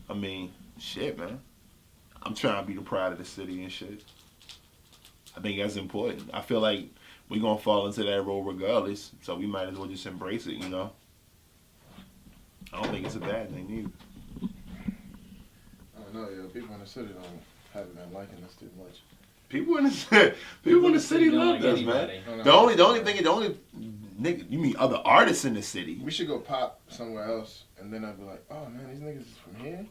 I mean, shit, man. I'm trying to be the pride of the city and shit. I think that's important. I feel like we're gonna fall into that role regardless, so we might as well just embrace it. I don't think it's a bad thing either. I don't know, yo. People in the city don't haven't been liking us too much. People in the city, people in the city don't love like us, man. anybody. The only nigga, you mean other artists in the city? We should go pop somewhere else, and then I'd be like, oh man, these niggas is from here.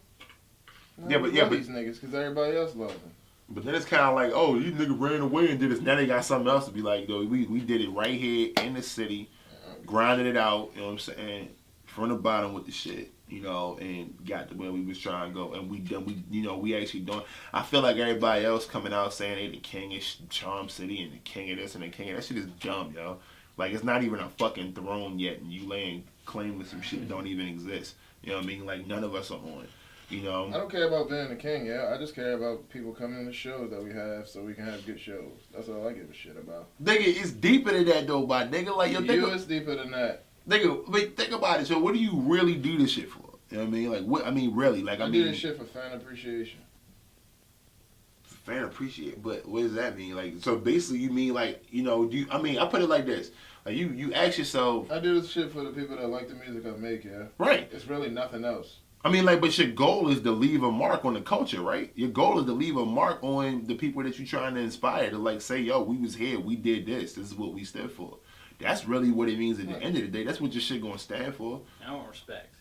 No, Yeah, we but- love these niggas because everybody else loves them. But then it's kind of like, oh, these niggas ran away and did this. Now they got something else to be like, though. We did it right here in the city, grinded it out. You know what I'm saying? From the bottom with the shit. And got to where we was trying to go, and we actually doing. I feel like everybody else coming out saying they the king of Charm City and the king of this and the king of that shit is dumb, yo. Like it's not even a fucking throne yet, and you laying claim to some shit that don't even exist. You know what I mean? Like none of us are on it. I don't care about being the king, yeah. I just care about people coming to shows that we have so we can have good shows. That's all I give a shit about. Nigga, it's deeper than that though, my nigga. Like yo, You is deeper than that. Nigga, wait, think about it. So, what do you really do this shit for? You know what I mean? Like, what? I mean, really? Like, I do this shit for fan appreciation. Fan appreciate, but what does that mean? Like, so basically, you mean like, I put it like this: like, you ask yourself, I do this shit for the people that like the music I make, yeah. right? It's really nothing else. I mean, like, but your goal is to leave a mark on the culture, right? Your goal is to leave a mark on the people that you're trying to inspire to, like, say, yo, we was here, we did this, this is what we stood for. That's really what it means at the end of the day. That's what your shit gonna stand for. I want respect.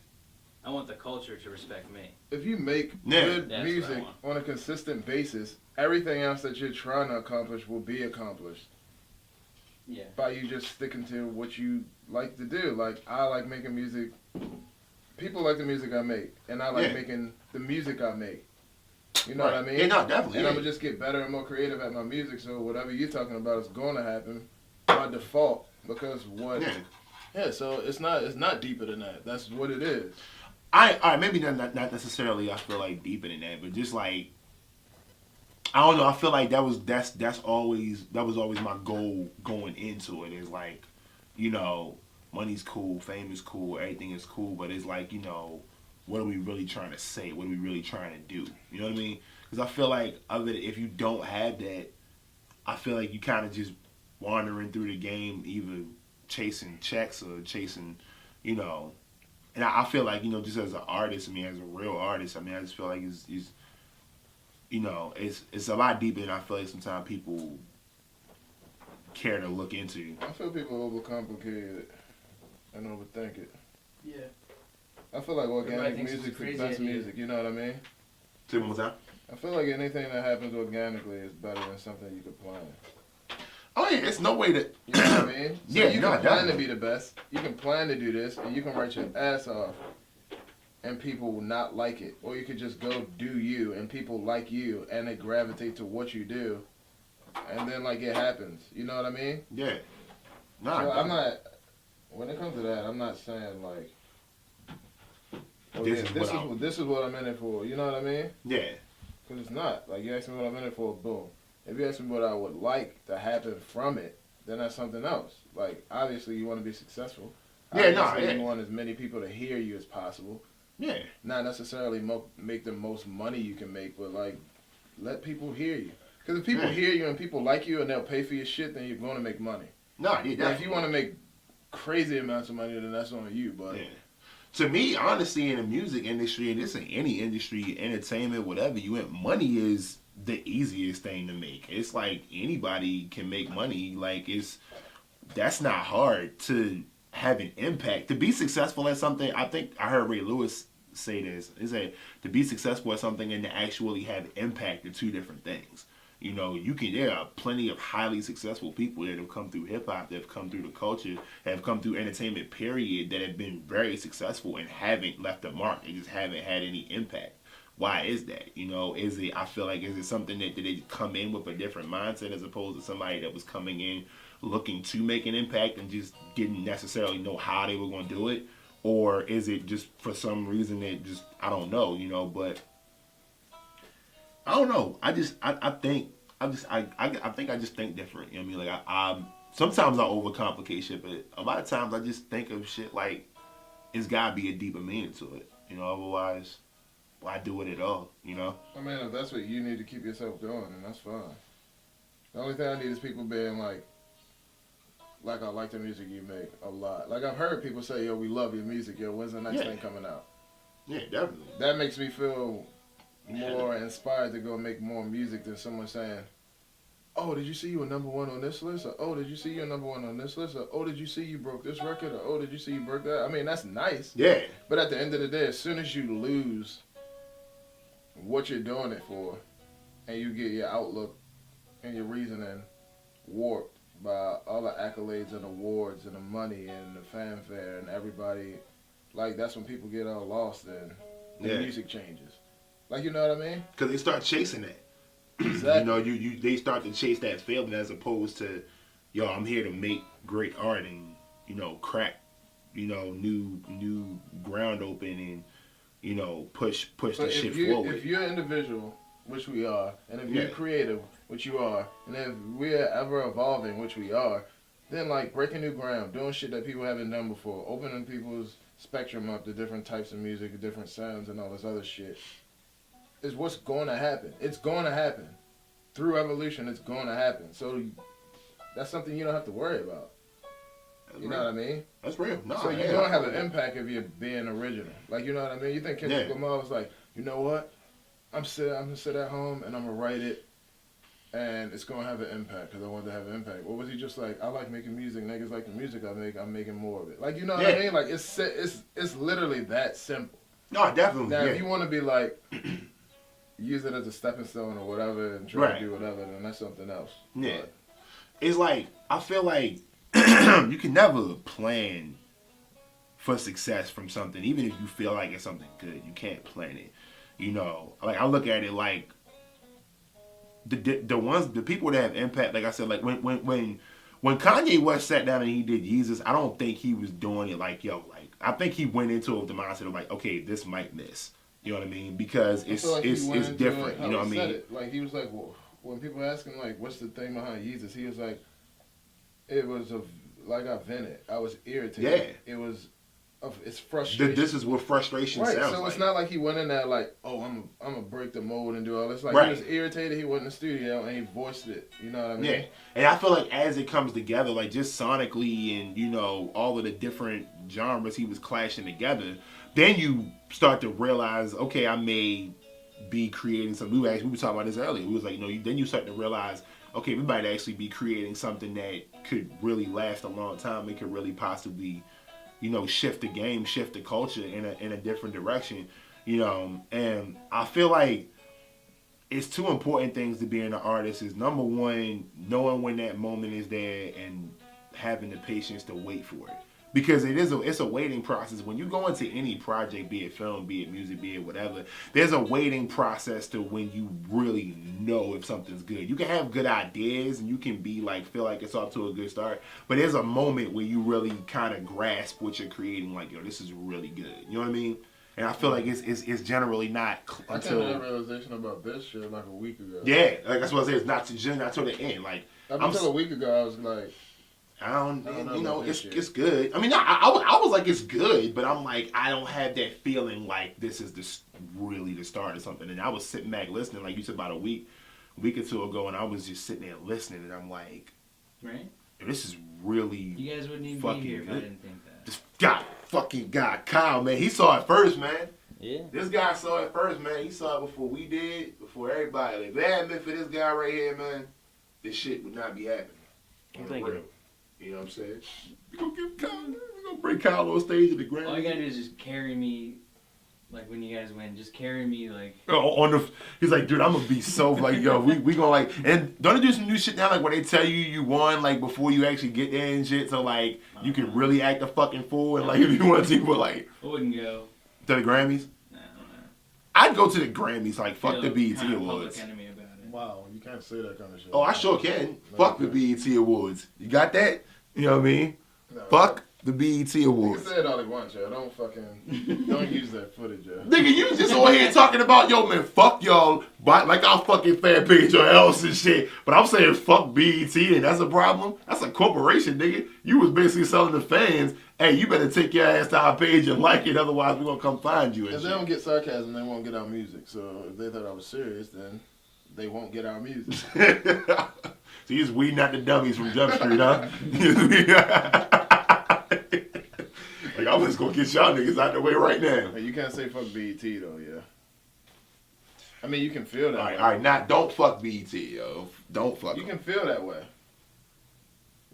I want the culture to respect me. If you make Yeah. good That's music what I on a consistent basis, everything else that you're trying to accomplish will be accomplished Yeah. by you just sticking to what you like to do. Like, I like making music. People like the music I make, and I like Yeah. making the music I make. You know Right. what I mean? Yeah, no, definitely. And Yeah. I'm gonna just get better and more creative at my music. So whatever you're talking about is going to happen by default because what? Yeah. Yeah. So it's not deeper than that. That's what it is. All right, maybe not necessarily. I feel like deeper than that, but just like I don't know. I feel like that was always my goal going into it. Is like, money's cool, fame is cool, everything is cool, but it's like what are we really trying to say? What are we really trying to do? You know what I mean? Because I feel like if you don't have that, I feel like you kind of just wandering through the game, either chasing checks or chasing, And I feel like, just as an artist, as a real artist, I just feel like it's a lot deeper than I feel like sometimes people care to look into. I feel people overcomplicate it and overthink it. Yeah. I feel like Everybody organic thinks it's music's the crazy best idea. music, you know what I mean? Say one more time. I feel like anything that happens organically is better than something you could plan. Oh yeah, it's no way to. You know what I mean? So Yeah, you no, can plan to definitely. be the best. You can plan to do this, and you can write your ass off, and people will not like it. Or you could just go do you, and people like you, and they gravitate to what you do, and then like it happens. You know what I mean? Yeah. Nah. So I'm not. When it comes to that, I'm not saying like. Oh, this is what I'm in it for. You know what I mean? Yeah. Because it's not. Like, you ask me what I'm in it for, boom. If you ask me what I would like to happen from it, then that's something else. Like, obviously, you want to be successful. Yeah, no, Obviously, yeah. you want as many people to hear you as possible. Yeah. Not necessarily make the most money you can make, but, like, let people hear you. Because if people Yeah. hear you and people like you and they'll pay for your shit, then you're going to make money. Nah, yeah. Now, if Definitely. you want to make crazy amounts of money, then that's on you. But Yeah. To me, honestly, in the music industry, and this in any industry, entertainment, whatever you in, money is the easiest thing to make. It's like anybody can make money. Like that's not hard to have an impact. To be successful at something, I think I heard Ray Lewis say this. He said to be successful at something and to actually have impact are two different things. There are plenty of highly successful people that have come through hip hop, that have come through the culture, that have come through entertainment, period, that have been very successful and haven't left a mark. They just haven't had any impact. Why is that? I feel like, is it something that did they come in with a different mindset as opposed to somebody that was coming in looking to make an impact and just didn't necessarily know how they were going to do it? Or is it just for some reason that just, I don't know, but I don't know. I think I just think different. You know what I mean? Like I sometimes I overcomplicate shit, but a lot of times I just think of shit like it's gotta be a deeper meaning to it. Otherwise, why do it at all? You know? I mean, if that's what you need to keep yourself doing, then that's fine. The only thing I need is people being like I like the music you make a lot. Like I've heard people say, yo, we love your music. Yo, when's the next thing coming out? Yeah, definitely. That makes me feel more inspired to go make more music than someone saying, oh, did you see you were number one on this list? Or, oh, did you see you were number one on this list? Or, oh, did you see you broke this record? Or, oh, did you see you broke that? I mean, that's nice. Yeah. But at the end of the day, as soon as you lose what you're doing it for, and you get your outlook and your reasoning warped by all the accolades and awards and the money and the fanfare and everybody, like, that's when people get all lost and the music changes. Like, you know what I mean? Because they start chasing that. Exactly. You know, they start to chase that feeling as opposed to, yo, I'm here to make great art and, you know, crack, you know, new ground open and, you know, push the shit forward. If you're an individual, which we are, and if you're creative, which you are, and if we're ever evolving, which we are, then like breaking new ground, doing shit that people haven't done before, opening people's spectrum up to different types of music, different sounds, and all this other shit, is what's going to happen. It's going to happen. Through evolution, it's going to happen. So that's something you don't have to worry about. You know what I mean? That's real. No, so you don't have an impact if you're being original. Like, you know what I mean? You think Kendrick Lamar was like, you know what? I'm gonna sit at home and I'm gonna write it, and it's gonna have an impact because I want to have an impact. Or was he just like, I like making music, niggas like the music I make, I'm making more of it. Like, you know what I mean? Like, it's literally that simple. No, definitely. Now, if you want to be like, use it as a stepping stone or whatever and try to do whatever, then that's something else. Yeah. But it's like, I feel like you can never plan for success from something, even if you feel like it's something good. You can't plan it. You know, like I look at it like the people that have impact. Like I said, like when Kanye West sat down and he did Yeezus, I don't think he was doing it like, yo, like I think he went into it with the mindset of like, okay, this might miss. You know what I mean? Because it's different. You know what I mean? Like he was like, well, when people ask him like, what's the thing behind Yeezus? He was like, it was like I vented. I was irritated. Yeah. It was. It's frustration. This is what frustration sounds like. So it's not like he went in there like, oh, I'm gonna break the mold and do all this. Like he was irritated. He went in the studio and he voiced it. You know what I mean? Yeah. And I feel like as it comes together, like just sonically and you know all of the different genres he was clashing together, then you start to realize, okay, I may be creating something. We were talking about this earlier. We was like, you know, then you start to realize, okay, we might actually be creating something that could really last a long time. It could really possibly, you know, shift the game, shift the culture in a different direction, you know. And I feel like it's two important things to being an artist is number one, knowing when that moment is there and having the patience to wait for it. Because it's a waiting process. When you go into any project, be it film, be it music, be it whatever, there's a waiting process to when you really know if something's good. You can have good ideas and you can be like, feel like it's off to a good start, but there's a moment where you really kind of grasp what you're creating, like, yo, this is really good. You know what I mean? And I feel like it's generally not until... I came to that realization about this shit like a week ago. Yeah, like that's what I say. It's not till the end. Like until a week ago, I was like... I don't you know, it's good. I mean, I was like, it's good, but I'm like, I don't have that feeling like this is really the start of something. And I was sitting back listening, like you said, about a week or two ago, and I was just sitting there listening, and I'm like, right? This is really you guys wouldn't even be here if I didn't think that. This guy, Kyle, man, he saw it first, man. Yeah. This guy saw it first, man. He saw it before we did, before everybody. Like, if it hadn't been for this guy right here, man, this shit would not be happening. Thank you. You know what I'm saying? We're gonna bring Kyle on stage at the Grammy. All you gotta do is just carry me, like when you guys win, just carry me like. Oh, he's like, dude, I'm gonna be so like, yo, we gonna like, and don't do some new shit now, like when they tell you won, like before you actually get there and shit, so like you can really act a fucking fool and like if you want to, but like. I wouldn't go. To the Grammys? No. I'd go to the Grammys, like fuck the BET Awards. Enemy about it. Wow, you can't say that kind of shit. Oh, I sure can. Fuck the BET Awards. You got that? You know what I mean? No, fuck the BET Awards. You can say it all they want, yo. Don't use that footage, yo. Nigga, you just over here talking about, yo, man, fuck y'all. But like our fucking fan page or else and shit. But I'm saying fuck BET and that's a problem. That's a corporation, nigga. You was basically selling the fans, hey, you better take your ass to our page and like it, otherwise we're gonna come find you and If shit. they don't get sarcasm, they won't get our music. So if they thought I was serious, then they won't get our music. So you just weeding out the dummies from Jump Street, huh? Like, I'm just gonna get y'all niggas out the way right now. Hey, you can't say fuck BET though, yeah. I mean, you can feel that way. All right, not don't fuck BET, yo. Don't fuck. You 'em. can feel that way.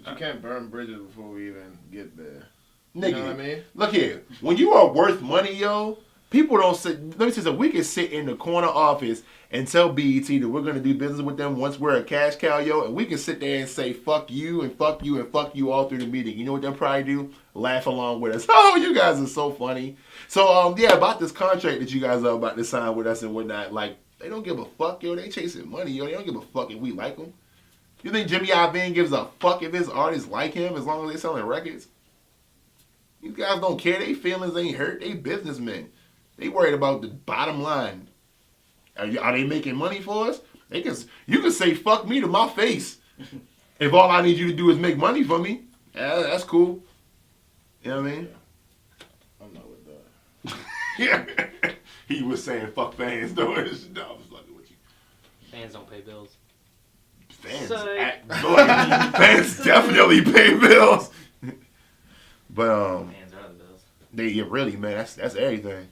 But you can't burn bridges before we even get there. Nigga, You know what I mean? look here. When you are worth money, yo, people don't sit. Let me say something. We can sit in the corner office and tell BET that we're gonna do business with them once we're a cash cow, yo, and we can sit there and say fuck you and fuck you and fuck you all through the meeting. You know what they'll probably do? Laugh along with us. Oh, you guys are so funny. So yeah, about this contract that you guys are about to sign with us and whatnot, like they don't give a fuck, yo. They chasing money, yo. They don't give a fuck if we like them. You think Jimmy Iovine gives a fuck if his artists like him as long as they selling records? These guys don't care. They feelings ain't hurt. They businessmen. They worried about the bottom line. Are they making money for us? You can say fuck me to my face. If all I need you to do is make money for me, yeah, that's cool. You know what I mean? I'm not with that. Yeah. He was saying fuck fans though. No, I was fucking with you. Fans don't pay bills. Fans, Psych. fans definitely pay bills. But Fans are the bills. really, man, that's everything.